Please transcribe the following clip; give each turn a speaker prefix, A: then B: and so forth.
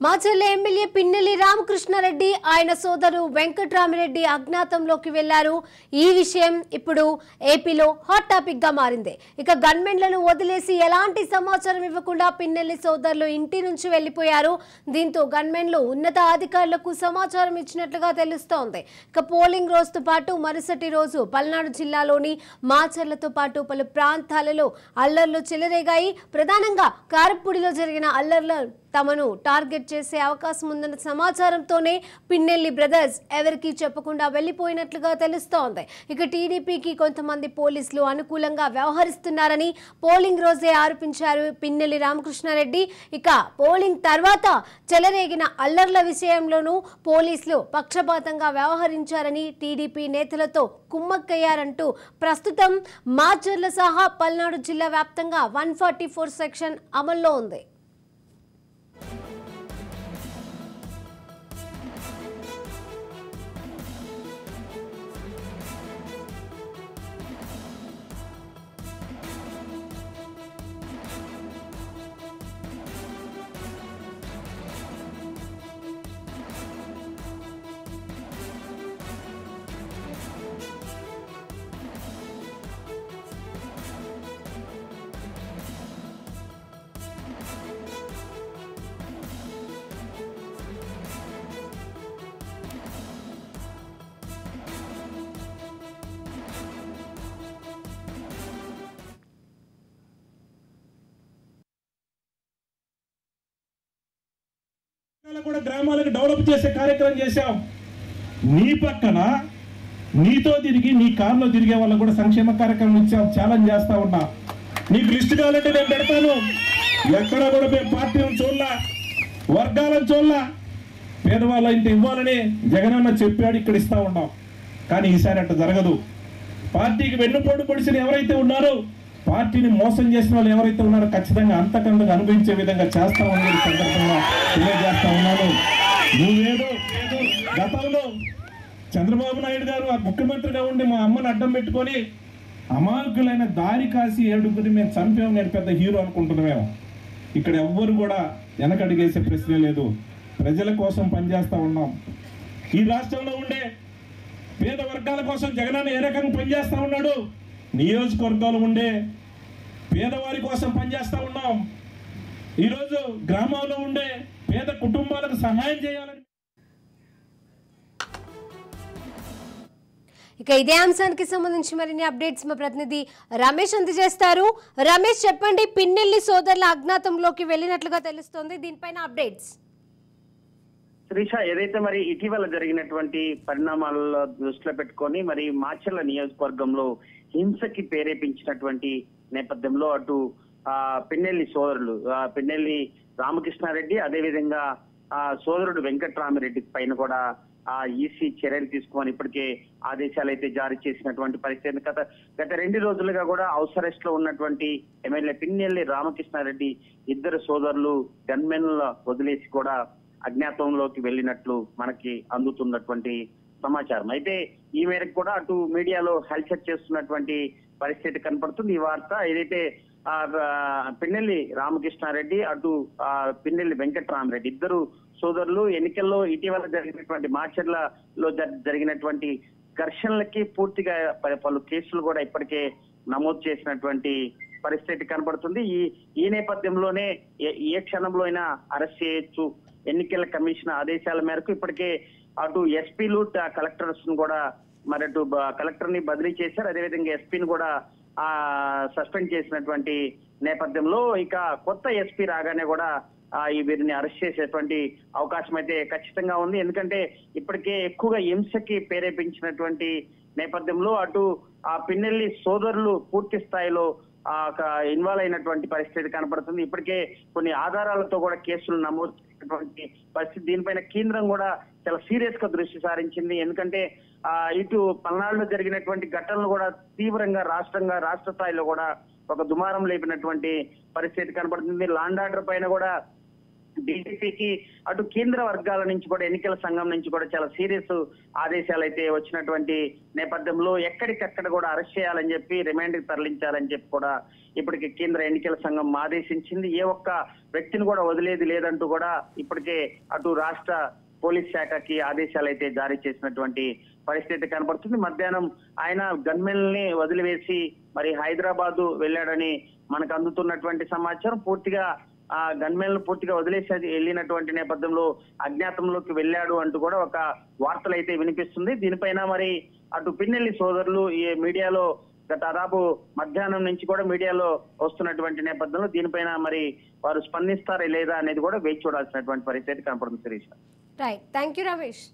A: Macherla MLA Pinnelli Ramakrishna Reddy ఆయన సోదరు వెంకట్రామిరెడ్డి అజ్ఞాతంలోకి వెళ్లారు. ఈ విషయం ఇప్పుడు ఏపీలో హాట్ టాపిక్ గా మారింది. ఇక గన్మెన్లను వదిలేసి ఎలాంటి సమాచారం ఇవ్వకుండా పిన్నెల్లి సోదరులు ఇంటి నుంచి వెళ్లిపోయారు. దీంతో గన్మెన్లు ఉన్నత అధికారులకు సమాచారం ఇచ్చినట్లుగా తెలుస్తోంది. ఇక పోలింగ్ రోజుతో పాటు మరుసటి రోజు పల్నాడు జిల్లాలోని మాచర్లతో పాటు పలు ప్రాంతాలలో అల్లర్లు చెలరేగాయి. ప్రధానంగా కారపూడిలో జరిగిన అల్లర్ల తమను టార్గెట్ చేసే అవకాశం ఉందన్న సమాచారంతోనే పిన్నెల్లి బ్రదర్స్ ఎవరికీ చెప్పకుండా వెళ్లిపోయినట్లుగా తెలుస్తోంది. ఇక టీడీపీకి కొంతమంది పోలీసులు అనుకూలంగా వ్యవహరిస్తున్నారని పోలింగ్ రోజే ఆరోపించారు పిన్నెల్లి రామకృష్ణారెడ్డి. ఇక పోలింగ్ తర్వాత చెలరేగిన అల్లర్ల విషయంలోనూ పోలీసులు పక్షపాతంగా వ్యవహరించారని టీడీపీ నేతలతో కుమ్మక్కయ్యారంటూ ప్రస్తుతం మాచర్ల సహా పల్నాడు జిల్లా వ్యాప్తంగా 144 సెక్షన్ అమల్లో ఉంది.
B: కూడా గ్రామాలకు డెవలప్ చేసే కార్యక్రమం చేశాం. నీ పక్కన నీతో తిరిగి నీ కారులో తిరిగే వాళ్ళకు కూడా సంక్షేమ కార్యక్రమం ఇచ్చాం. ఛాలెంజ్ చేస్తా ఉన్నా. నీకు లిస్ట్ కావాలంటే నేను పెడతాను. ఎక్కడ కూడా మేము పార్టీలను చూడలా, వర్గాలను చూడలా. పేదవాళ్ళ ఇంత ఇవ్వాలని జగనన్న చెప్పాడు, ఇక్కడ ఇస్తా ఉన్నాం. కానీ ఈసారి అట్లా జరగదు. పార్టీకి వెన్నుపోటు పొడిచిన ఎవరైతే ఉన్నారో, పార్టీని మోసం చేసిన వాళ్ళు ఎవరైతే ఉన్నారో ఖచ్చితంగా అంతకంతగా అనుభవించే విధంగా చేస్తామని సందర్భంగా తెలియజేస్తా ఉన్నాను. నువ్వేదో గతంలో చంద్రబాబు నాయుడు గారు ఆ ముఖ్యమంత్రిగా ఉండి మా అమ్మను అడ్డం పెట్టుకొని అమాయకులైన దారి కాసి 7గురిని మేము చంపాము, నేను పెద్ద హీరో అనుకుంటున్నామేమో. ఇక్కడ ఎవ్వరు కూడా వెనకడిగేసే ప్రశ్నే లేదు. ప్రజల కోసం పనిచేస్తా ఉన్నాం. ఈ రాష్ట్రంలో ఉండే పేద వర్గాల కోసం జగనన్న ఏ రకంగా పనిచేస్తా ఉన్నాడు, నియోజకవర్గాలు ఉండే పేదవారి కోసం పనిచేస్తా ఉన్నాం. ఈరోజు గ్రామాల్లో ఉండే పేద కుటుంబాలకు సహాయం చేయాలని.
A: ఇక ఇదే అంశానికి సంబంధించి మరిన్ని అప్డేట్స్ మా ప్రతినిధి రమేష్ అందజేస్తారు. రమేష్, చెప్పండి. పిన్నెల్లి సోదరుల అజ్ఞాతంలోకి వెళ్ళినట్లుగా తెలుస్తోంది, దీనిపైన అప్డేట్స్.
C: శ్రీష, ఏదైతే మరి ఇటీవల జరిగినటువంటి పరిణామాలలో దృష్టిలో పెట్టుకొని మరి మాచర్ల నియోజకవర్గంలో హింసకి ప్రేరేపించినటువంటి నేపథ్యంలో అటు పిన్నెల్లి సోదరులు పిన్నెల్లి రామకృష్ణారెడ్డి, అదేవిధంగా సోదరుడు వెంకట్రామిరెడ్డి పైన కూడా ఈసీ చర్యలు తీసుకోమని ఇప్పటికే ఆదేశాలు అయితే జారీ చేసినటువంటి పరిస్థితి. గత 2 రోజులుగా కూడా హౌస్ అరెస్ట్ లో ఉన్నటువంటి ఎమ్మెల్యే పిన్నెల్లి రామకృష్ణారెడ్డి ఇద్దరు సోదరులు గన్మెన్ల వదిలేసి కూడా అజ్ఞాతంలోకి వెళ్ళినట్లు మనకి అందుతున్నటువంటి సమాచారం. అయితే ఈ మేరకు కూడా అటు మీడియాలో హల్చల్ చేస్తున్నటువంటి పరిస్థితి కనపడుతుంది. ఈ వార్త ఏదైతే పిన్నెల్లి రామకృష్ణారెడ్డి, అటు పిన్నెల్లి వెంకట్రామరెడ్డి ఇద్దరు సోదరులు ఎన్నికల్లో ఇటీవల జరిగినటువంటి మాచర్లలో జరిగినటువంటి ఘర్షణలకి పూర్తిగా పలు కేసులు కూడా ఇప్పటికే నమోదు చేసినటువంటి పరిస్థితి కనపడుతుంది. ఈ నేపథ్యంలోనే ఏ క్షణంలో అయినా అరెస్ట్ చేయొచ్చు. ఎన్నికల కమిషన్ ఆదేశాల మేరకు ఇప్పటికే అటు ఎస్పీలు కలెక్టర్స్ కూడా మరి అటు కలెక్టర్ ని బదిలీ చేశారు. అదేవిధంగా ఎస్పీని కూడా సస్పెండ్ చేసినటువంటి నేపథ్యంలో ఇక కొత్త ఎస్పీ రాగానే కూడా ఈ వీరిని అరెస్ట్ చేసేటువంటి అవకాశం అయితే ఖచ్చితంగా ఉంది. ఎందుకంటే ఇప్పటికే ఎక్కువగా హింసకి ప్రేరేపించినటువంటి నేపథ్యంలో అటు పిన్నెల్లి సోదరులు పూర్తి స్థాయిలో ఇన్వాల్వ్ అయినటువంటి పరిస్థితి కనపడుతుంది. ఇప్పటికే కొన్ని ఆధారాలతో కూడా కేసులు నమోదు చేసినటువంటి పరిస్థితి. దీనిపైన కేంద్రం కూడా చాలా సీరియస్ గా దృష్టి సారించింది. ఎందుకంటే ఇటు పల్నాడులో జరిగినటువంటి ఘటనలు కూడా తీవ్రంగా రాష్ట్ర స్థాయిలో కూడా ఒక దుమారం లేపినటువంటి పరిస్థితి కనపడుతుంది. లాండ్ ఆర్డర్ పైన కూడా డీజీపీకి అటు కేంద్ర వర్గాల నుంచి కూడా ఎన్నికల సంఘం నుంచి కూడా చాలా సీరియస్ ఆదేశాలు అయితే వచ్చినటువంటి నేపథ్యంలో ఎక్కడికక్కడ కూడా అరెస్ట్ చేయాలని చెప్పి రిమాండ్ కి తరలించాలని చెప్పి కూడా ఇప్పటికే కేంద్ర ఎన్నికల సంఘం ఆదేశించింది. ఏ ఒక్క వ్యక్తిని కూడా వదిలేది లేదంటూ కూడా ఇప్పటికే అటు రాష్ట్ర పోలీస్ శాఖకి ఆదేశాలు అయితే జారీ చేసినటువంటి పరిస్థితి కనబడుతుంది. మధ్యాహ్నం ఆయన గన్మెన్ని వదిలివేసి మరి హైదరాబాద్ వెళ్ళాడని మనకు అందుతున్నటువంటి సమాచారం. పూర్తిగా ఆ గన్మెన్లు పూర్తిగా వదిలేసి వెళ్ళినటువంటి నేపథ్యంలో అజ్ఞాతంలోకి వెళ్ళాడు అంటూ కూడా ఒక వార్తలు అయితే వినిపిస్తుంది. దీనిపైన మరి అటు పిన్నెల్లి సోదరులు ఈ మీడియాలో దాదాపు మధ్యాహ్నం నుంచి కూడా మీడియాలో వస్తున్నటువంటి నేపథ్యంలో దీనిపైన మరి వారు స్పందిస్తారా లేదా అనేది కూడా వేచి చూడాల్సినటువంటి పరిస్థితి కనపడుతుంది Sirisha.
A: Right, thank you Ramesh.